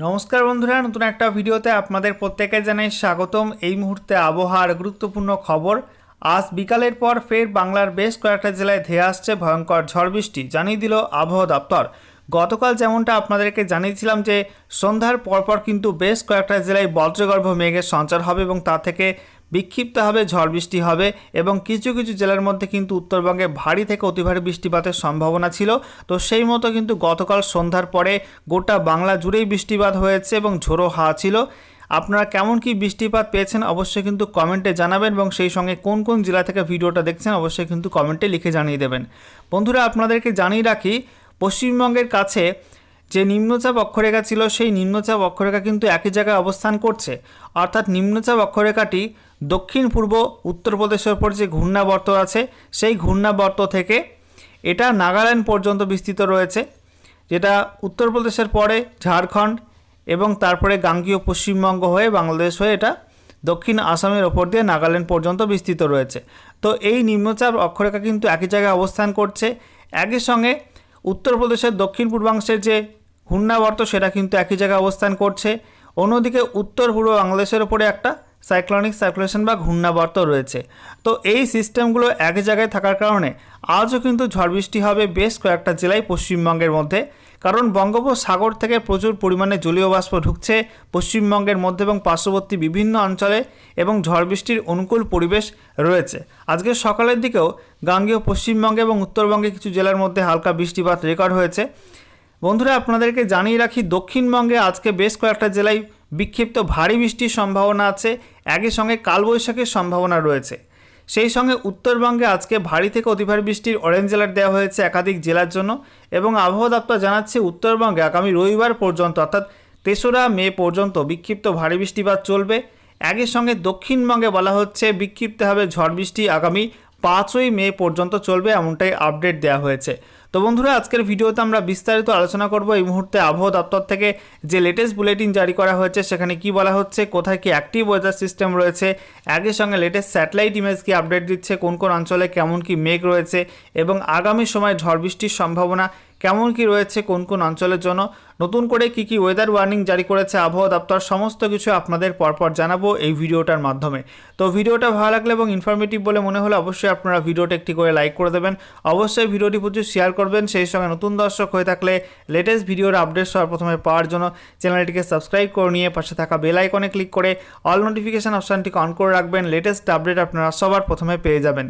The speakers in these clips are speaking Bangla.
নমস্কার বন্ধুরা, নতুন একটা ভিডিওতে আপনাদের প্রত্যেকে জানাই স্বাগতম। এই মুহূর্তে আবহাওয়ার গুরুত্বপূর্ণ খবর। আজ বিকালের পর ফের বাংলার বেশ কয়েকটা জেলায় ধেয়ে আসছে ভয়ঙ্কর ঝড় বৃষ্টি, জানিয়ে দিল আবহাওয়া দপ্তর। গতকাল যেমনটা আপনাদেরকে জানিয়েছিলাম যে সন্ধ্যার পরপর কিন্তু বেশ কয়েকটা জেলায় বজ্রগর্ভ মেঘের সঞ্চার হবে এবং তা থেকে বিক্ষিপ্তভাবে ঝড় বৃষ্টি হবে এবং কিছু কিছু জেলার মধ্যে কিন্তু উত্তরবঙ্গে ভারী থেকে অতি ভারী বৃষ্টিপাতের সম্ভাবনা ছিল। তো সেই মতো কিন্তু গতকাল সন্ধ্যার পরে গোটা বাংলা জুড়েই বৃষ্টিপাত হয়েছে এবং ঝোড়ো হাওয়া ছিল। আপনারা কেমন কি বৃষ্টিপাত পেয়েছেন অবশ্যই কিন্তু কমেন্টে জানাবেন এবং সেই সঙ্গে কোন কোন জেলা থেকে ভিডিওটা দেখছেন অবশ্যই কিন্তু কমেন্টে লিখে জানিয়ে দেবেন। বন্ধুরা, আপনাদেরকে জানিয়ে রাখি, পশ্চিমবঙ্গের কাছে যে নিম্নচাপ অক্ষরেখা ছিল সেই নিম্নচাপ অক্ষরেখা কিন্তু একই জায়গায় অবস্থান করছে। অর্থাৎ নিম্নচাপ অক্ষরেখাটি দক্ষিণ পূর্ব উত্তরপ্রদেশের ওপর যে ঘূর্ণাবর্ত আছে সেই ঘূর্ণাবর্ত থেকে এটা নাগাল্যান্ড পর্যন্ত বিস্তৃত রয়েছে, যেটা উত্তরপ্রদেশের পরে ঝাড়খণ্ড এবং তারপরে গাঙ্গীয় পশ্চিমবঙ্গ হয়ে বাংলাদেশ হয়ে এটা দক্ষিণ আসামের ওপর দিয়ে নাগাল্যান্ড পর্যন্ত বিস্তৃত রয়েছে। তো এই নিম্নচাপ অক্ষরেখা কিন্তু একই জায়গায় অবস্থান করছে। একই সঙ্গে উত্তরপ্রদেশের দক্ষিণ পূর্বাংশের যে ঘূর্ণাবর্ত সেটা কিন্তু একই জায়গায় অবস্থান করছে। অন্যদিকে উত্তর পূর্ব বাংলাদেশের ওপরে একটা সাইক্লোনিক সার্কুলেশন বা ঘূর্ণাবর্ত রয়েছে। তো এই সিস্টেমগুলো একই জায়গায় থাকার কারণে আজও কিন্তু ঝড় বৃষ্টি হবে বেশ কয়েকটা জেলায় পশ্চিমবঙ্গের মধ্যে, কারণ বঙ্গোপসাগর থেকে প্রচুর পরিমাণে জলীয় বাষ্প ঢুকছে পশ্চিমবঙ্গের মধ্যে এবং পার্শ্ববর্তী বিভিন্ন অঞ্চলে এবং ঝড় বৃষ্টির অনুকূল পরিবেশ রয়েছে। আজকে সকালের দিকেও গাঙ্গেয় পশ্চিমবঙ্গে এবং উত্তরবঙ্গে কিছু জেলার মধ্যে হালকা বৃষ্টিপাত রেকর্ড হয়েছে। বন্ধুরা, আপনাদেরকে জানিয়ে রাখি, দক্ষিণবঙ্গে আজকে বেশ কয়েকটা জেলায় বিক্ষিপ্ত ভারী বৃষ্টির সম্ভাবনা আছে, একই সঙ্গে কালবৈশাখীর সম্ভাবনা রয়েছে। সেই সঙ্গে উত্তরবঙ্গে আজকে ভারী থেকে অতি ভারী বৃষ্টির অরেঞ্জ অ্যালার্ট দেওয়া হয়েছে একাধিক জেলার জন্য এবং আবহাওয়া দপ্তর জানাচ্ছে উত্তরবঙ্গে আগামী রবিবার পর্যন্ত অর্থাৎ ৩রা মে পর্যন্ত বিক্ষিপ্ত ভারী বৃষ্টিপাত চলবে। একই সঙ্গে দক্ষিণবঙ্গে বলা হচ্ছে বিক্ষিপ্তভাবে ঝড় বৃষ্টি আগামী 5ই মে পর্যন্ত চলবে, এমনটাই আপডেট দেওয়া হয়েছে। তো বন্ধুরা, আজকের ভিডিওতে আমরা বিস্তারিত আলোচনা করব এই মুহূর্তে আবহাওয়া দপ্তর থেকে যে লেটেস্ট বুলেটিন জারি করা হয়েছে সেখানে কি বলা হচ্ছে, কোথায় কি অ্যাক্টিভ ওয়েদার সিস্টেম রয়েছে, একই সঙ্গে লেটেস্ট স্যাটেলাইট ইমেজ কি আপডেট দিচ্ছে, কোন কোন অঞ্চলে কেমন কি মেঘ রয়েছে এবং আগামী সময় ঝড় বৃষ্টির সম্ভাবনা কেমন কি রয়েছে কোন কোন অঞ্চলের জন্য, নতুন করে কি কি ওয়েদার ওয়ার্নিং জারি করেছে আবহাওয়া দপ্তর, সমস্ত কিছু আপনাদের পরপর জানাবো এই ভিডিওটার মাধ্যমে। তো ভিডিওটা ভালো লাগলে এবং ইনফরমেটিভ বলে মনে হলে অবশ্যই আপনারা ভিডিওটা একটি করে লাইক করে দেবেন, অবশ্যই ভিডিওটি প্রচুর শেয়ার করবেন। সেই সঙ্গে নতুন দর্শক হয়ে থাকলে লেটেস্ট ভিডিওর আপডেট সবার প্রথমে পাওয়ার জন্য চ্যানেলটিকে সাবস্ক্রাইব করে নিয়ে পাশে থাকা বেল আইকনে ক্লিক করে অল নোটিফিকেশান অপশানটিকে অন করে রাখবেন, লেটেস্ট আপডেট আপনারা সবার প্রথমে পেয়ে যাবেন।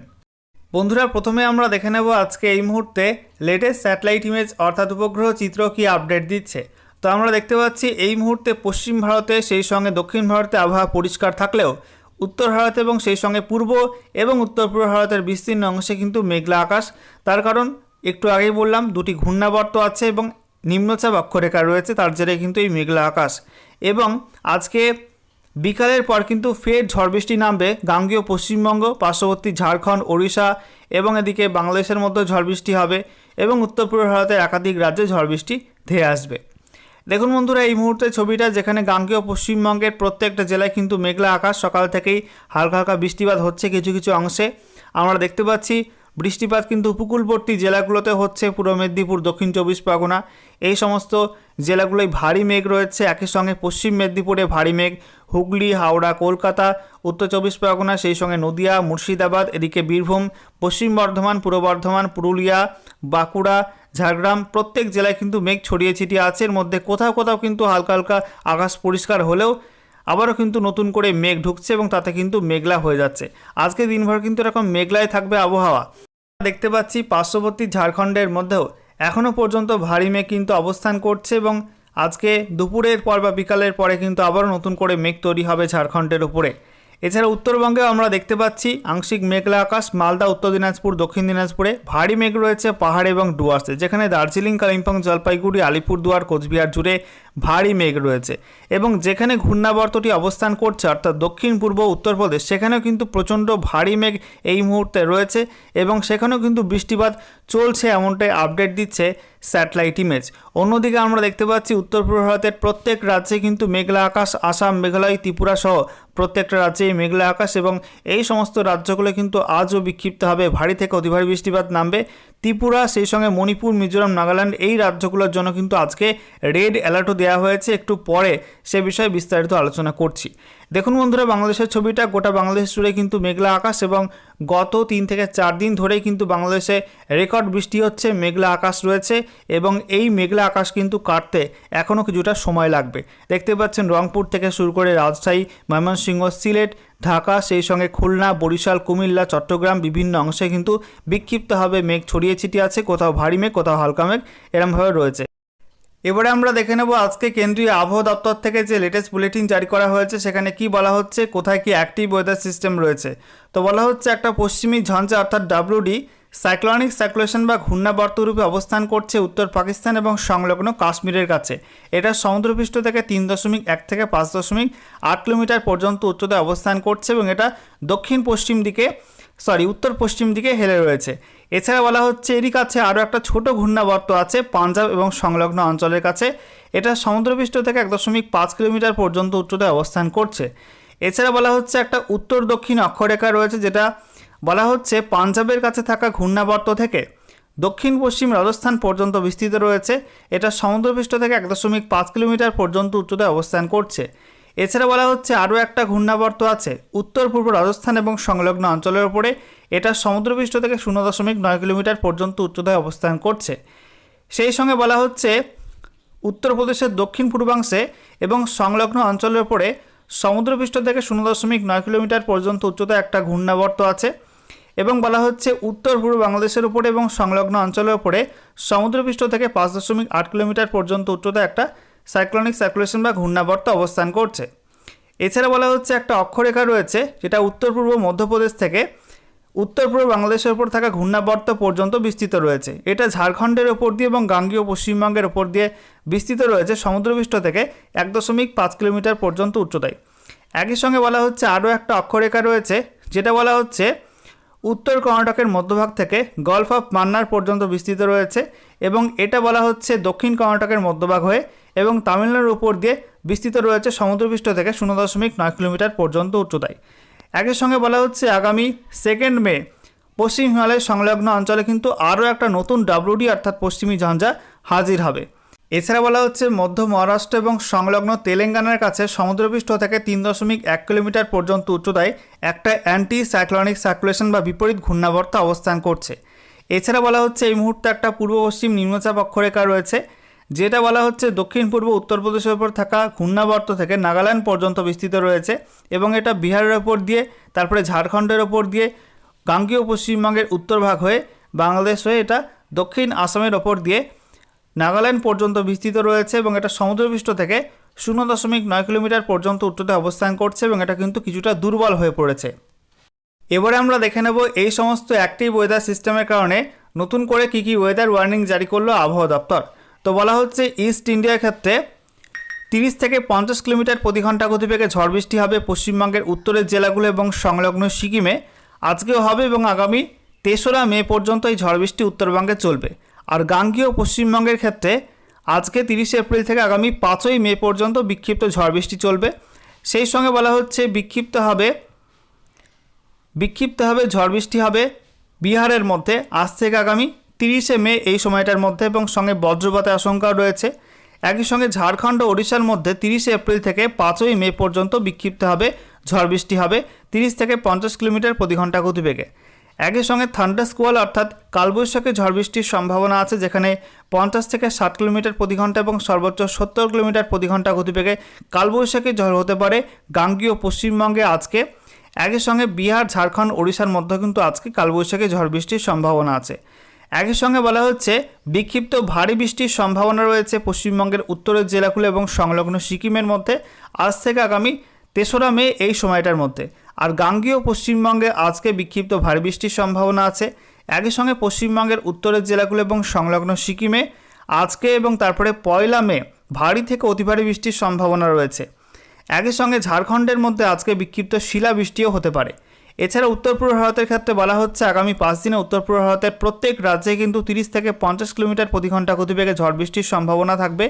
বন্ধুরা, প্রথমে আমরা দেখে নেব আজকে এই মুহূর্তে লেটেস্ট স্যাটেলাইট ইমেজ অর্থাৎ উপগ্রহ চিত্র কি আপডেট দিচ্ছে। তো আমরা দেখতে পাচ্ছি এই মুহূর্তে পশ্চিম ভারতে সেই সঙ্গে দক্ষিণ ভারতে আবহাওয়া পরিষ্কার থাকলেও উত্তর ভারত এবং সেই সঙ্গে পূর্ব এবং উত্তর পূর্ব ভারতের বিস্তীর্ণ অংশে কিন্তু মেঘলা আকাশ। তার কারণ একটু আগেই বললাম, দুটি ঘূর্ণাবর্ত আছে এবং নিম্নচাপ অক্ষরেখা রয়েছে, তার জেরে কিন্তু এই মেঘলা আকাশ। এবং আজকে বিকালের পর কিন্তু ফের ঝড় বৃষ্টি নামবে গাঙ্গেয় পশ্চিমবঙ্গ, পার্শ্ববর্তী ঝাড়খণ্ড, ওড়িশা এবং এদিকে বাংলাদেশের মধ্যে ঝড় বৃষ্টি হবে এবং উত্তর পূর্ব ভারতের একাধিক রাজ্যে ঝড় বৃষ্টি ধেয়ে আসবে। দেখুন বন্ধুরা, এই মুহূর্তে ছবিটা যেখানে গাঙ্গেয় পশ্চিমবঙ্গের প্রত্যেকটা জেলায় কিন্তু মেঘলা আকাশ, সকাল থেকেই হালকা হালকা বৃষ্টিপাত হচ্ছে কিছু কিছু অংশে। আমরা দেখতে পাচ্ছি বৃষ্টিপাত কিন্তু উপকূলবর্তী জেলাগুলোতে হচ্ছে, পূর্ব মেদিনীপুর, দক্ষিণ চব্বিশ পরগনা এই সমস্ত জেলাগুলোয় ভারী মেঘ রয়েছে। একই সঙ্গে পশ্চিম মেদিনীপুরে ভারী মেঘ, হুগলি, হাওড়া, কলকাতা, উত্তর চব্বিশ পরগনা, সেই সঙ্গে নদিয়া, মুর্শিদাবাদ, এদিকে বীরভূম, পশ্চিম বর্ধমান, পূর্ব বর্ধমান, পুরুলিয়া, বাঁকুড়া, ঝাড়গ্রাম প্রত্যেক জেলায় কিন্তু মেঘ ছড়িয়ে ছিটিয়ে আছে। এর মধ্যে কোথাও কোথাও কিন্তু হালকা হালকা আকাশ পরিষ্কার হলেও আবারও কিন্তু নতুন করে মেঘ ঢুকছে এবং তাতে কিন্তু মেঘলা হয়ে যাচ্ছে। আজকে দিনভর কিন্তু এরকম মেঘলাই থাকবে আবহাওয়া। দেখতে পাচ্ছি পার্শ্ববর্তী ঝাড়খণ্ডের মধ্যেও এখনও পর্যন্ত ভারী মেঘ কিন্তু অবস্থান করছে এবং আজকে দুপুরের পর বা বিকালের পরে কিন্তু আবারও নতুন করে মেঘ তৈরি হবে ঝাড়খণ্ডের উপরে। এছাড়া উত্তরবঙ্গেও আমরা দেখতে পাচ্ছি আংশিক মেঘলা আকাশ, মালদা, উত্তর দিনাজপুর, দক্ষিণ দিনাজপুরে ভারী মেঘ রয়েছে পাহাড় এবং ডুয়ার্সে, যেখানে দার্জিলিং, কালিম্পং, জলপাইগুড়ি, আলিপুরদুয়ার, কোচবিহার জুড়ে ভারী মেঘ রয়েছে। এবং যেখানে ঘূর্ণাবর্তটি অবস্থান করছে অর্থাৎ দক্ষিণ পূর্ব উত্তরপ্রদেশ, সেখানেও কিন্তু প্রচণ্ড ভারী মেঘ এই মুহূর্তে রয়েছে এবং সেখানেও কিন্তু বৃষ্টিপাত চলছে, এমনটাই আপডেট দিচ্ছে স্যাটেলাইট ইমেজ। অন্যদিকে আমরা দেখতে পাচ্ছি উত্তর পূর্ব ভারতের প্রত্যেক রাজ্যে কিন্তু মেঘলা আকাশ, আসাম, মেঘালয়, ত্রিপুরা সহ প্রত্যেকটা রাজ্যেই মেঘলা আকাশ এবং এই সমস্ত রাজ্যগুলো কিন্তু আজও বিক্ষিপ্ত হবে ভারী থেকে অতি ভারী বৃষ্টিপাত নামবে ত্রিপুরা সেই সঙ্গে মণিপুর, মিজোরাম, নাগাল্যান্ড এই রাজ্যগুলোর জন্য কিন্তু আজকে রেড অ্যালার্টও দেওয়া হয়েছে। একটু পরে সে বিষয়ে বিস্তারিত আলোচনা করছি। দেখুন বন্ধুরা, বাংলাদেশের ছবিটা গোটা বাংলাদেশ জুড়ে কিন্তু মেঘলা আকাশ এবং গত 3 থেকে 4 দিন ধরেই কিন্তু বাংলাদেশে রেকর্ড বৃষ্টি হচ্ছে, মেঘলা আকাশ রয়েছে এবং এই মেঘলা আকাশ কিন্তু কাটতে এখনও কিছুটা সময় লাগবে। দেখতে পাচ্ছেন রংপুর থেকে শুরু করে রাজশাহী, ময়মনসিংহ, সিলেট, ঢাকা, সেই সঙ্গে খুলনা, বরিশাল, কুমিল্লা, চট্টগ্রাম বিভিন্ন অংশে কিন্তু বিক্ষিপ্তভাবে মেঘ ছড়িয়ে ছিটিয়ে আছে, কোথাও ভারী মেঘ, কোথাও হালকা মেঘ এরমভাবে রয়েছে। এবারে আমরা দেখে নেব আজকে কেন্দ্রীয় আবহাওয়া দপ্তর থেকে যে লেটেস্ট বুলেটিন জারি করা হয়েছে সেখানে কি বলা হচ্ছে, কোথায় কি অ্যাক্টিভ ওয়েদার সিস্টেম রয়েছে। তো বলা হচ্ছে একটা পশ্চিমী ঝঞ্ঝা অর্থাৎ WD সাইক্লোনিক সার্কুলেশন বা ঘূর্ণাবর্ত রূপে অবস্থান করছে উত্তর পাকিস্তান এবং সংলগ্ন কাশ্মীরের কাছে। এটা সমুদ্রপৃষ্ঠ থেকে 3.1 থেকে 5.8 কিলোমিটার পর্যন্ত উচ্চতায় অবস্থান করছে এবং এটা উত্তর পশ্চিম দিকে হেলে রয়েছে। এছাড়া বলা হচ্ছে এরই কাছে আরও একটা ছোট ঘূর্ণাবর্ত আছে পাঞ্জাব এবং সংলগ্ন অঞ্চলের কাছে। এটা সমুদ্রপৃষ্ঠ থেকে 1.5 কিলোমিটার পর্যন্ত উচ্চতায় অবস্থান করছে। এছাড়া বলা হচ্ছে একটা উত্তর দক্ষিণ অক্ষরেখা রয়েছে, যেটা বলা হচ্ছে পাঞ্জাবের কাছে থাকা ঘূর্ণাবর্ত থেকে দক্ষিণ পশ্চিম রাজস্থান পর্যন্ত বিস্তৃত রয়েছে। এটা সমুদ্রপৃষ্ঠ থেকে 1.5 কিলোমিটার পর্যন্ত উচ্চতায় অবস্থান করছে। এছাড়া বলা হচ্ছে আরও একটা ঘূর্ণাবর্ত আছে উত্তর পূর্ব রাজস্থান এবং সংলগ্ন অঞ্চলের উপরে। এটা সমুদ্রপৃষ্ঠ থেকে 0.9 কিলোমিটার পর্যন্ত উচ্চতায় অবস্থান করছে। সেই সঙ্গে বলা হচ্ছে উত্তরপ্রদেশের দক্ষিণ পূর্বাংশে এবং সংলগ্ন অঞ্চলের উপরে সমুদ্রপৃষ্ঠ থেকে 0.9 কিলোমিটার পর্যন্ত উচ্চতায় একটা ঘূর্ণাবর্ত আছে এবং বলা হচ্ছে উত্তর পূর্ব বাংলাদেশের উপরে এবং সংলগ্ন অঞ্চলের উপরে সমুদ্রপৃষ্ঠ থেকে 5.8 কিলোমিটার পর্যন্ত উচ্চতায় একটা সাইক্লোনিক সার্কুলেশন বা ঘূর্ণাবর্ত অবস্থান করছে। এছাড়া বলা হচ্ছে একটা অক্ষরেখা রয়েছে যেটা উত্তর পূর্ব মধ্যপ্রদেশ থেকে উত্তর পূর্ব বাংলাদেশের উপর থাকা ঘূর্ণাবর্ত পর্যন্ত বিস্তৃত রয়েছে। এটা ঝাড়খণ্ডের ওপর দিয়ে এবং গাঙ্গেয় পশ্চিমবঙ্গের ওপর দিয়ে বিস্তৃত রয়েছে সমুদ্রপৃষ্ঠ থেকে 1.5 কিলোমিটার পর্যন্ত উচ্চতায়। একই সঙ্গে বলা হচ্ছে আরও একটা অক্ষরেখা রয়েছে যেটা বলা হচ্ছে উত্তর কর্ণাটকের মধ্যভাগ থেকে গলফ অফ মান্নার পর্যন্ত বিস্তৃত রয়েছে এবং এটা বলা হচ্ছে দক্ষিণ কর্ণাটকের মধ্যভাগ হয়ে এবং তামিলনাড়ুর উপর দিয়ে বিস্তৃত রয়েছে সমুদ্রপৃষ্ঠ থেকে 0.9 কিলোমিটার পর্যন্ত উচ্চতায়। একই সঙ্গে বলা হচ্ছে আগামী 2 মে পশ্চিম হিমালয়ের সংলগ্ন অঞ্চলে কিন্তু আরও একটা নতুন WD অর্থাৎ পশ্চিমী ঝঞ্ঝা হাজির হবে। এছাড়া বলা হচ্ছে মধ্য মহারাষ্ট্র এবং সংলগ্ন তেলেঙ্গানার কাছে সমুদ্রপৃষ্ঠ থেকে 3.1 কিলোমিটার পর্যন্ত উচ্চতায় একটা অ্যান্টি সাইক্লোনিক সার্কুলেশন বা বিপরীত ঘূর্ণাবর্ত অবস্থান করছে। এছাড়া বলা হচ্ছে এই মুহূর্তে একটা পূর্ব পশ্চিম নিম্নচাপ অক্ষরেখা রয়েছে যেটা বলা হচ্ছে দক্ষিণ পূর্ব উত্তরপ্রদেশের উপর থাকা ঘূর্ণাবর্ত থেকে নাগাল্যান্ড পর্যন্ত বিস্তৃত রয়েছে এবং এটা বিহারের ওপর দিয়ে তারপরে ঝাড়খণ্ডের ওপর দিয়ে গাঙ্গেয় পশ্চিমবঙ্গের উত্তরভাগ হয়ে বাংলাদেশ হয়ে এটা দক্ষিণ আসামের ওপর দিয়ে নাগাল্যান্ড পর্যন্ত বিস্তৃত রয়েছে এবং এটা সমুদ্রপৃষ্ঠ থেকে 0.9 কিলোমিটার পর্যন্ত উচ্চতায় অবস্থান করছে এবং এটা কিন্তু কিছুটা দুর্বল হয়ে পড়েছে। এবারে আমরা দেখে নেব এই সমস্ত অ্যাক্টিভ ওয়েদার সিস্টেমের কারণে নতুন করে কী কী ওয়েদার ওয়ার্নিং জারি করলো আবহাওয়া দপ্তর। তো বলা হচ্ছে ইস্ট ইন্ডিয়ার ক্ষেত্রে 30 থেকে 50 কিলোমিটার প্রতি ঘন্টা গতিবেগে ঝড় বৃষ্টি হবে পশ্চিমবঙ্গের উত্তরের জেলাগুলো এবং সংলগ্ন সিকিমে আজকেও হবে এবং আগামী 3রা মে পর্যন্ত এই ঝড় বৃষ্টি উত্তরবঙ্গে চলবে। আর গাঙ্গেয় পশ্চিমবঙ্গের ক্ষেত্রে আজকে 30 এপ্রিল থেকে আগামী 5ই মে পর্যন্ত বিক্ষিপ্ত ঝড় বৃষ্টি চলবে। সেই সঙ্গে বলা হচ্ছে বিক্ষিপ্তভাবে ঝড় বৃষ্টি হবে বিহারের মধ্যে আজ থেকে আগামী 30 মে এই সময়টার মধ্যে এবং সঙ্গে বজ্রপাতের আশঙ্কাও রয়েছে। একই সঙ্গে ঝাড়খণ্ড ও ওড়িশার মধ্যে 30 এপ্রিল থেকে 5ই মে পর্যন্ত বিক্ষিপ্তভাবে ঝড় বৃষ্টি হবে 30 থেকে 50 কিলোমিটার প্রতি ঘন্টা গতিবেগে। একই সঙ্গে থান্ডার স্কোয়াল অর্থাৎ কালবৈশাখী ঝড় বৃষ্টির সম্ভাবনা আছে যেখানে 50 থেকে 60 কিলোমিটার প্রতি ঘন্টা এবং সর্বোচ্চ 70 কিলোমিটার প্রতি ঘন্টা গতিবেগে কালবৈশাখী ঝড় হতে পারে গাঙ্গেয় পশ্চিমবঙ্গে আজকে। একই সঙ্গে বিহার, ঝাড়খণ্ড, ওড়িশার মধ্যে কিন্তু আজকে কালবৈশাখী ঝড় বৃষ্টির সম্ভাবনা আছে। একই সঙ্গে বলা হচ্ছে বিক্ষিপ্ত ভারী বৃষ্টির সম্ভাবনা রয়েছে পশ্চিমবঙ্গের উত্তরের জেলাগুলো এবং সংলগ্ন সিকিমের মধ্যে আজ থেকে আগামী 3রা মে এই সময়টার মধ্যে। আর গাঙ্গেয় পশ্চিমবঙ্গে আজকে বিক্ষিপ্ত ভারী বৃষ্টির সম্ভাবনা আছে। একই সঙ্গে পশ্চিমবঙ্গের উত্তরের জেলাগুলো এবং সংলগ্ন সিকিমে আজকে এবং তারপরে 1 মে ভারী থেকে অতি ভারী বৃষ্টির সম্ভাবনা রয়েছে। একই সঙ্গে ঝাড়খণ্ডের মধ্যে আজকে বিক্ষিপ্ত শিলাবৃষ্টিও হতে পারে। এছাড়া উত্তর পূর্ব ভারতের ক্ষেত্রে বলা হচ্ছে আগামী 5 দিনে উত্তর পূর্ব ভারতের প্রত্যেক রাজ্যে কিন্তু 30 থেকে 50 কিলোমিটার প্রতি ঘন্টা গতিবেগে ঝড় বৃষ্টির সম্ভাবনা থাকবে।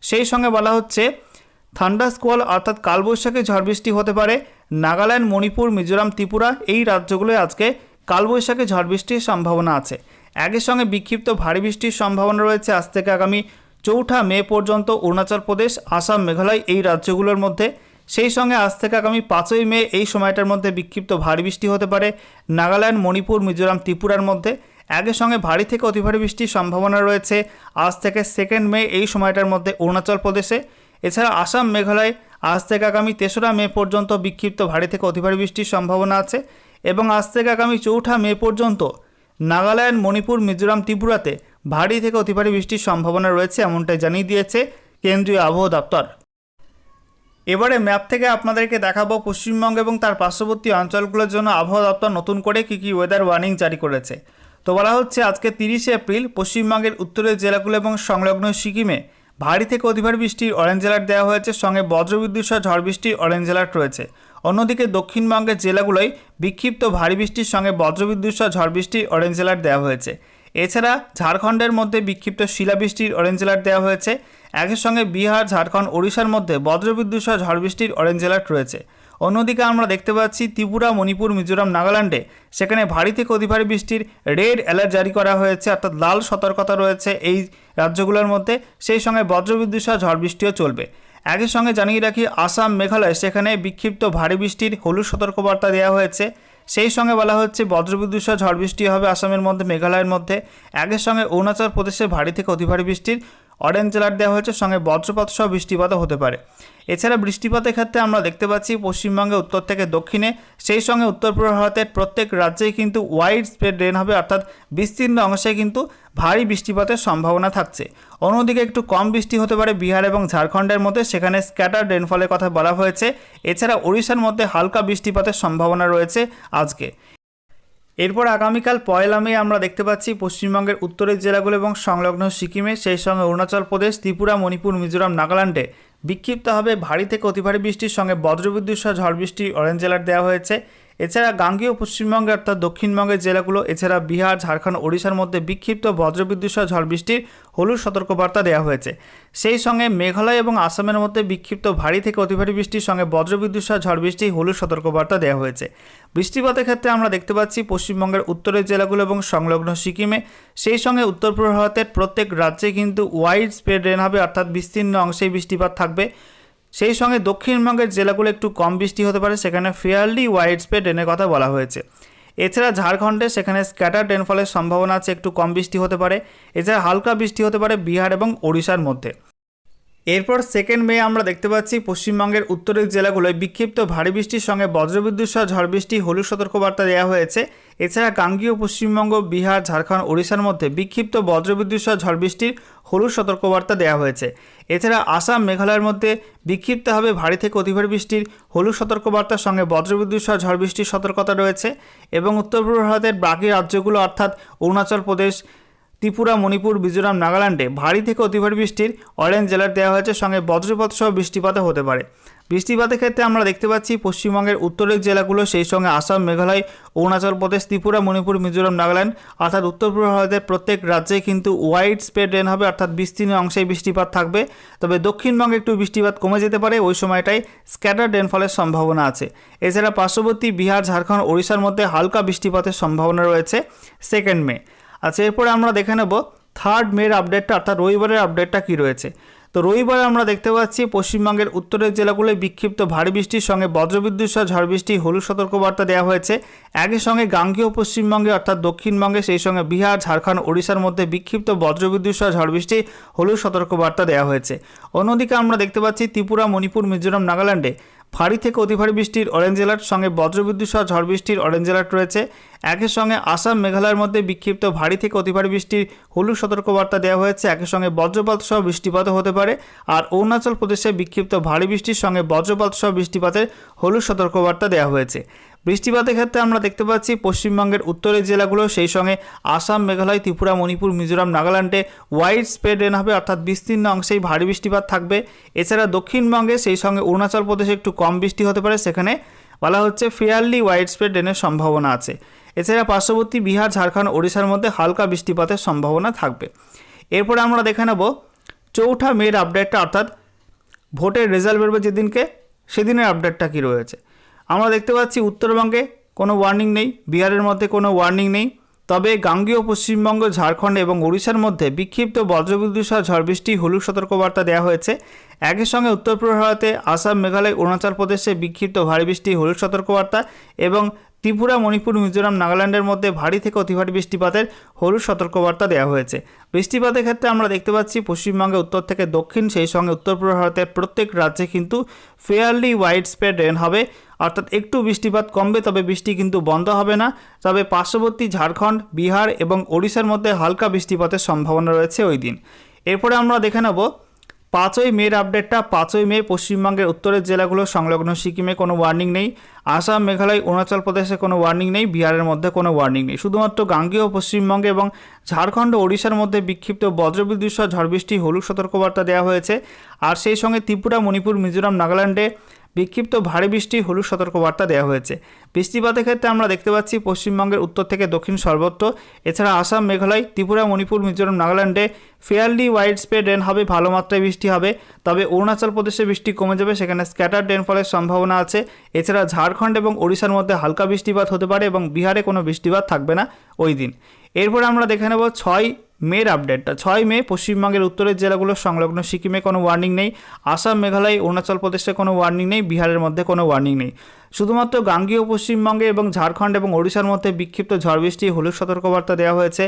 সেই সঙ্গে বলা হচ্ছে থান্ডার স্কোয়াল অর্থাৎ কালবৈশাখী ঝড় বৃষ্টি হতে পারে নাগাল্যান্ড, মণিপুর, মিজোরাম, ত্রিপুরা এই রাজ্যগুলোয় আজকে কালবৈশাখী ঝড় বৃষ্টির সম্ভাবনা আছে। একই সঙ্গে বিক্ষিপ্ত ভারী বৃষ্টির সম্ভাবনা রয়েছে আজ থেকে আগামী 4 মে পর্যন্ত অরুণাচল প্রদেশ, আসাম, মেঘালয় এই রাজ্যগুলোর মধ্যে। সেই সঙ্গে আজ থেকে আগামী 5 মে এই সময়টার মধ্যে বিক্ষিপ্ত ভারী বৃষ্টি হতে পারে নাগাল্যান্ড, মণিপুর, মিজোরাম, ত্রিপুরার মধ্যে। একই সঙ্গে ভারী থেকে অতি ভারী বৃষ্টির সম্ভাবনা রয়েছে আজ থেকে 2 মে এই সময়টার মধ্যে অরুণাচল প্রদেশে। এছাড়া আসাম, মেঘালয় আজ থেকে আগামী 3রা মে পর্যন্ত বিক্ষিপ্ত ভারী থেকে অতি ভারী বৃষ্টির সম্ভাবনা আছে এবং আজ থেকে আগামী 4 মে পর্যন্ত নাগাল্যান্ড, মণিপুর, মিজোরাম, ত্রিপুরাতে ভারী থেকে অতি ভারী বৃষ্টির সম্ভাবনা রয়েছে, এমনটাই জানিয়ে দিয়েছে কেন্দ্রীয় আবহাওয়া দপ্তর। এবারে ম্যাপ থেকে আপনাদেরকে দেখাবো পশ্চিমবঙ্গ এবং তার পার্শ্ববর্তী অঞ্চলগুলোর জন্য আবহাওয়া দপ্তর নতুন করে কী কী ওয়েদার ওয়ার্নিং জারি করেছে। তো বলা হচ্ছে আজকে 30 এপ্রিল পশ্চিমবঙ্গের উত্তরের জেলাগুলো এবং সংলগ্ন সিকিমে ভারী থেকে অতি ভারী বৃষ্টির অরেঞ্জ অ্যালার্ট দেওয়া হয়েছে, সঙ্গে বজ্রবিদ্যুৎ সহ ঝড় বৃষ্টির অরেঞ্জ অ্যালার্ট রয়েছে। অন্যদিকে দক্ষিণবঙ্গের জেলাগুলোয় বিক্ষিপ্ত ভারী বৃষ্টির সঙ্গে বজ্রবিদ্যুৎ সহ ঝড় বৃষ্টির অরেঞ্জ অ্যালার্ট দেওয়া হয়েছে। এছাড়া ঝাড়খণ্ডের মধ্যে বিক্ষিপ্ত শিলাবৃষ্টির অরেঞ্জ অ্যালার্ট দেওয়া হয়েছে। একই সঙ্গে বিহার, ঝাড়খণ্ড, ওড়িশার মধ্যে বজ্রবিদ্যুৎ সহ ঝড় বৃষ্টির অরেঞ্জ অ্যালার্ট রয়েছে। অন্যদিকে আমরা দেখতে পাচ্ছি ত্রিপুরা, মণিপুর, মিজোরাম, নাগাল্যান্ডে সেখানে ভারী থেকে অতি ভারী বৃষ্টির রেড অ্যালার্ট জারি করা হয়েছে, অর্থাৎ লাল সতর্কতা রয়েছে এই রাজ্যগুলোর মধ্যে। সেই সঙ্গে বজ্রবিদ্যুৎ সহ ঝড় বৃষ্টিও চলবে। একই সঙ্গে জানিয়ে রাখি আসাম, মেঘালয় সেখানে বিক্ষিপ্ত ভারী বৃষ্টির হলুদ সতর্কবার্তা দেওয়া হয়েছে। সেই সঙ্গে বলা হচ্ছে বজ্রবিদ্যুৎ সহ ঝড় বৃষ্টি হবে আসামের মধ্যে, মেঘালয়ের মধ্যে। একই সঙ্গে অরুণাচল প্রদেশে ভারী থেকে অতি ভারী বৃষ্টির অরেঞ্জ অ্যালার্ট দেওয়া হয়েছে, সঙ্গে বজ্রপাত সহ বৃষ্টিপাতও হতে পারে। এছাড়া বৃষ্টিপাতের ক্ষেত্রে আমরা দেখতে পাচ্ছি পশ্চিমবঙ্গে উত্তর থেকে দক্ষিণে, সেই সঙ্গে উত্তর পূর্ব ভারতের প্রত্যেক রাজ্যেই কিন্তু ওয়াইড স্প্রেড রেন হবে, অর্থাৎ বিস্তীর্ণ অংশে কিন্তু ভারী বৃষ্টিপাতের সম্ভাবনা থাকছে। অন্যদিকে একটু কম বৃষ্টি হতে পারে বিহার এবং ঝাড়খণ্ডের মধ্যে, সেখানে স্ক্যাটার রেনফলের কথা বলা হয়েছে। এছাড়া ওড়িশার মধ্যে হালকা বৃষ্টিপাতের সম্ভাবনা রয়েছে আজকে। এরপর আগামীকাল 1 মে আমরা দেখতে পাচ্ছি পশ্চিমবঙ্গের উত্তরের জেলাগুলো এবং সংলগ্ন সিকিমে, সেই সঙ্গে অরুণাচল প্রদেশ, ত্রিপুরা, মণিপুর, মিজোরাম, নাগাল্যান্ডে বিক্ষিপ্তভাবে ভারী থেকে অতি ভারী বৃষ্টির সঙ্গে বজ্রবিদ্যুৎ সহ ঝড় বৃষ্টির অরেঞ্জ অ্যালার্ট দেওয়া হয়েছে। এছাড়া গাঙ্গেয় পশ্চিমবঙ্গে অর্থাৎ দক্ষিণবঙ্গের জেলাগুলো, এছাড়া বিহার, ঝাড়খণ্ড, ওড়িশার মধ্যে বিক্ষিপ্ত বজ্রবিদ্যুৎ সহ ঝড় বৃষ্টির হলুদ সতর্কবার্তা দেওয়া হয়েছে। সেই সঙ্গে মেঘালয় এবং আসামের মধ্যে বিক্ষিপ্ত ভারী থেকে অতি ভারী বৃষ্টির সঙ্গে বজ্রবিদ্যুৎ সহ ঝড় বৃষ্টির হলুদ সতর্কবার্তা দেওয়া হয়েছে। বৃষ্টিপাতের ক্ষেত্রে আমরা দেখতে পাচ্ছি পশ্চিমবঙ্গের উত্তরের জেলাগুলো এবং সংলগ্ন সিকিমে, সেই সঙ্গে উত্তর পূর্ব ভারতের প্রত্যেক রাজ্যে কিন্তু ওয়াইড স্প্রেড রেন হবে, অর্থাৎ বিস্তীর্ণ অংশেই বৃষ্টিপাত থাকবে। সেই সঙ্গে দক্ষিণবঙ্গের জেলাগুলো একটু কম বৃষ্টি হতে পারে, সেখানে ফেয়ারলি ওয়াইড স্প্রেড রেনের কথা বলা হয়েছে। এছাড়া ঝাড়খণ্ডে সেখানে স্ক্যাটার রেনফলের সম্ভাবনা আছে, একটু কম বৃষ্টি হতে পারে। এছাড়া হালকা বৃষ্টি হতে পারে বিহার এবং ওড়িশার মধ্যে। এরপর 2 মে আমরা দেখতে পাচ্ছি পশ্চিমবঙ্গের উত্তরের জেলাগুলোয় বিক্ষিপ্ত ভারী বৃষ্টির সঙ্গে বজ্রবিদ্যুৎ সহ ঝড় বৃষ্টি হলুদ সতর্কবার্তা দেওয়া হয়েছে। এছাড়া গাঙ্গেয় পশ্চিমবঙ্গ, বিহার, ঝাড়খণ্ড, ওড়িশার মধ্যে বিক্ষিপ্ত বজ্রবিদ্যুৎ সহ ঝড় বৃষ্টির হলুদ সতর্কবার্তা দেওয়া হয়েছে। এছাড়া আসাম, মেঘালয়ের মধ্যে বিক্ষিপ্তভাবে ভারী থেকে অতি ভারী বৃষ্টির হলুদ সতর্কবার্তার সঙ্গে বজ্রবিদ্যুৎ সহ ঝড় বৃষ্টির সতর্কতা রয়েছে। এবং উত্তর পূর্ব ভারতের বাকি রাজ্যগুলো অর্থাৎ অরুণাচল প্রদেশ, ত্রিপুরা, মণিপুর, মিজোরাম, নাগাল্যান্ডে ভারী থেকে অতি ভারী বৃষ্টির অরেঞ্জ অ্যালার্ট দেওয়া হয়েছে, সঙ্গে বজ্রপাত সহ বৃষ্টিপাতও হতে পারে। বৃষ্টিপাতের ক্ষেত্রে আমরা দেখতে পাচ্ছি পশ্চিমবঙ্গের উত্তরের জেলাগুলো, সেই সঙ্গে আসাম, মেঘালয়, অরুণাচল প্রদেশ, ত্রিপুরা, মণিপুর, মিজোরাম, নাগাল্যান্ড অর্থাৎ উত্তর পূর্ব ভারতের প্রত্যেক রাজ্যে কিন্তু ওয়াইড স্প্রেড রেন হবে, অর্থাৎ বিস্তীর্ণ অংশেই বৃষ্টিপাত থাকবে। তবে দক্ষিণবঙ্গে একটু বৃষ্টিপাত কমে যেতে পারে, ওই সময়টাই স্ক্যাটার রেনফলের সম্ভাবনা আছে। এছাড়া পার্শ্ববর্তী বিহার, ঝাড়খণ্ড, ওড়িশার মধ্যে হালকা বৃষ্টিপাতের সম্ভাবনা রয়েছে 2 মে। আচ্ছা, এরপরে আমরা দেখে নেব 3 মের আপডেটটা, অর্থাৎ রবিবারের আপডেটটা কী রয়েছে। তো রবিবারে আমরা দেখতে পাচ্ছি পশ্চিমবঙ্গের উত্তরের জেলাগুলোয় বিক্ষিপ্ত ভারী বৃষ্টির সঙ্গে বজ্রবিদ্যুৎ সহ ঝড় বৃষ্টি হলুদ সতর্কবার্তা দেওয়া হয়েছে। একই সঙ্গে গাঙ্গেয় পশ্চিমবঙ্গে অর্থাৎ দক্ষিণবঙ্গে, সেই সঙ্গে বিহার, ঝাড়খণ্ড, ওড়িশার মধ্যে বিক্ষিপ্ত বজ্রবিদ্যুৎ সহ ঝড় বৃষ্টি হলুদ সতর্কবার্তা দেওয়া হয়েছে। অন্যদিকে আমরা দেখতে পাচ্ছি ত্রিপুরা, মণিপুর, মিজোরাম, নাগাল্যান্ডে ভারী থেকে অতি ভারী বৃষ্টির অরেঞ্জ অ্যালার্ট, সঙ্গে বজ্রবিদ্যুৎ সহ ঝড় বৃষ্টির অরেঞ্জ অ্যালার্ট রয়েছে। একই সঙ্গে আসাম, মেঘালয়ের মধ্যে বিক্ষিপ্ত ভারী থেকে অতি ভারী বৃষ্টির হলুদ সতর্কবার্তা দেওয়া হয়েছে। একই সঙ্গে বজ্রপাত সহ বৃষ্টিপাতও হতে পারে। আর অরুণাচল প্রদেশে বিক্ষিপ্ত ভারী বৃষ্টির সঙ্গে বজ্রপাত সহ বৃষ্টিপাতের হলুদ সতর্কবার্তা দেওয়া হয়েছে। বৃষ্টিপাতের ক্ষেত্রে আমরা দেখতে পাচ্ছি পশ্চিমবঙ্গের উত্তরের জেলাগুলো, সেই সঙ্গে আসাম, মেঘালয়, ত্রিপুরা, মণিপুর, মিজোরাম, নাগাল্যান্ডে ওয়াইড স্প্রেড রেন হবে, অর্থাৎ বিস্তীর্ণ অংশেই ভারী বৃষ্টিপাত থাকবে। এছাড়া দক্ষিণবঙ্গে, সেই সঙ্গে অরুণাচল প্রদেশে একটু কম বৃষ্টি হতে পারে, সেখানে বলা হচ্ছে ফেয়ারলি ওয়াইড স্প্রেড রেনের সম্ভাবনা আছে। এছাড়া পার্শ্ববর্তী বিহার, ঝাড়খণ্ড, ওড়িশার মধ্যে হালকা বৃষ্টিপাতের সম্ভাবনা থাকবে। এরপরে আমরা দেখে নেব 4 মের আপডেটটা, অর্থাৎ ভোটের রেজাল্ট বেরোবে যেদিনকে, সেদিনের আপডেটটা কী রয়েছে। আমরা দেখতে পাচ্ছি উত্তরবঙ্গে কোনো ওয়ার্নিং নেই, বিহারের মধ্যে কোনো ওয়ার্নিং নেই, তবে গাঙ্গেয় পশ্চিমবঙ্গ, ঝাড়খণ্ড এবং ওড়িশার মধ্যে বিক্ষিপ্ত বজ্রবিদ্যুৎ সহ ঝড় বৃষ্টি হলুদ সতর্কবার্তা দেওয়া হয়েছে। একই সঙ্গে উত্তর পূর্ব ভারতে আসাম, মেঘালয়, অরুণাচল প্রদেশে বিক্ষিপ্ত ভারী বৃষ্টি হলুদ সতর্কবার্তা এবং ত্রিপুরা, মণিপুর, মিজোরাম, নাগাল্যান্ডের মধ্যে ভারী থেকে অতি ভারী বৃষ্টিপাতের হলুদ সতর্কবার্তা দেওয়া হয়েছে। বৃষ্টিপাতের ক্ষেত্রে আমরা দেখতে পাচ্ছি পশ্চিমবঙ্গে উত্তর থেকে দক্ষিণ, সেই সঙ্গে উত্তর পূর্ব ভারতের প্রত্যেক রাজ্যে কিন্তু ফেয়ারলি ওয়াইড স্প্রেড রেন হবে, অর্থাৎ একটু বৃষ্টিপাত কমবে, তবে বৃষ্টি কিন্তু বন্ধ হবে না। তবে পার্শ্ববর্তী ঝাড়খণ্ড, বিহার এবং ওড়িশার মধ্যে হালকা বৃষ্টিপাতের সম্ভাবনা রয়েছে ওই দিন। এরপরে আমরা দেখে নেব 5ই মের আপডেটটা। 5ই মে পশ্চিমবঙ্গের উত্তরের জেলাগুলো সংলগ্ন সিকিমে কোনো ওয়ার্নিং নেই, আসাম, মেঘালয়, অরুণাচল প্রদেশে কোনো ওয়ার্নিং নেই, বিহারের মধ্যে কোনো ওয়ার্নিং নেই। শুধুমাত্র গাঙ্গেয় পশ্চিমবঙ্গে এবং ঝাড়খণ্ড, ওড়িশার মধ্যে বিক্ষিপ্ত বজ্রবিদ্যুৎ সহ ঝড় বৃষ্টি হলুদ সতর্কবার্তা দেওয়া হয়েছে। আর সেই সঙ্গে ত্রিপুরা, মণিপুর, মিজোরাম, নাগাল্যান্ডে বিক্ষিপ্ত ভারী বৃষ্টি হলুদ সতর্কবার্তা দেওয়া হয়েছে। বৃষ্টিপাতের ক্ষেত্রে আমরা দেখতে পাচ্ছি পশ্চিমবঙ্গের উত্তর থেকে দক্ষিণ সর্বত্র, এছাড়া আসাম, মেঘালয়, ত্রিপুরা, মণিপুর, মিজোরাম, নাগাল্যান্ডে ফেয়ারলি ওয়াইড স্প্রেড রেন হবে, ভালো মাত্রায় বৃষ্টি হবে। তবে অরুণাচল প্রদেশে বৃষ্টি কমে যাবে, সেখানে স্ক্যাটার্ড রেনফলের সম্ভাবনা আছে। এছাড়া ঝাড়খণ্ড এবং ওড়িশার মধ্যে হালকা বৃষ্টিপাত হতে পারে এবং বিহারে কোনো বৃষ্টিপাত থাকবে না ওই দিন। এরপরে আমরা দেখে নেব 6 মের আপডেটটা। 6 মে পশ্চিমবঙ্গের উত্তরের জেলাগুলো সংলগ্ন সিকিমে কোনো ওয়ার্নিং নেই, আসাম, মেঘালয়, অরুণাচল প্রদেশে কোনো ওয়ার্নিং নেই, বিহারের মধ্যে কোনো ওয়ার্নিং নেই। শুধুমাত্র গাঙ্গেয় পশ্চিমবঙ্গে এবং ঝাড়খণ্ড এবং ওড়িশার মধ্যে বিক্ষিপ্ত ঝড় বৃষ্টি হলুদ সতর্কবার্তা দেওয়া হয়েছে।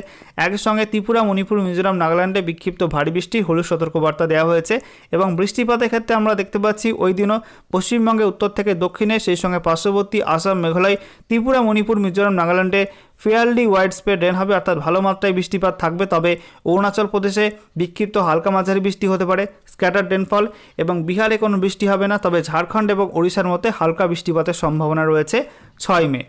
একই সঙ্গে ত্রিপুরা, মণিপুর, মিজোরাম, নাগাল্যান্ডে বিক্ষিপ্ত ভারী বৃষ্টি হলুদ সতর্কবার্তা দেওয়া হয়েছে। এবং বৃষ্টিপাতের ক্ষেত্রে আমরা দেখতে পাচ্ছি ওই দিনও পশ্চিমবঙ্গে উত্তর থেকে দক্ষিণে, সেই সঙ্গে পার্শ্ববর্তী আসাম, মেঘালয়, ত্রিপুরা, মণিপুর, মিজোরাম, নাগাল্যান্ডে ফেয়ারলি ওয়াইড স্প্রেড রেন হবে, অর্থাৎ ভালো মাত্রায় বৃষ্টিপাত থাকবে। তবে অরুণাচল প্রদেশে বিক্ষিপ্ত হালকা মাঝারি বৃষ্টি হতে পারে, স্ক্যাটার্ড রেনফল, এবং বিহারে কোনো বৃষ্টি হবে না। তবে ঝাড়খণ্ড এবং ওড়িশার মধ্যে হালকা বৃষ্টিপাতের সম্ভাবনা রয়েছে 6 মে।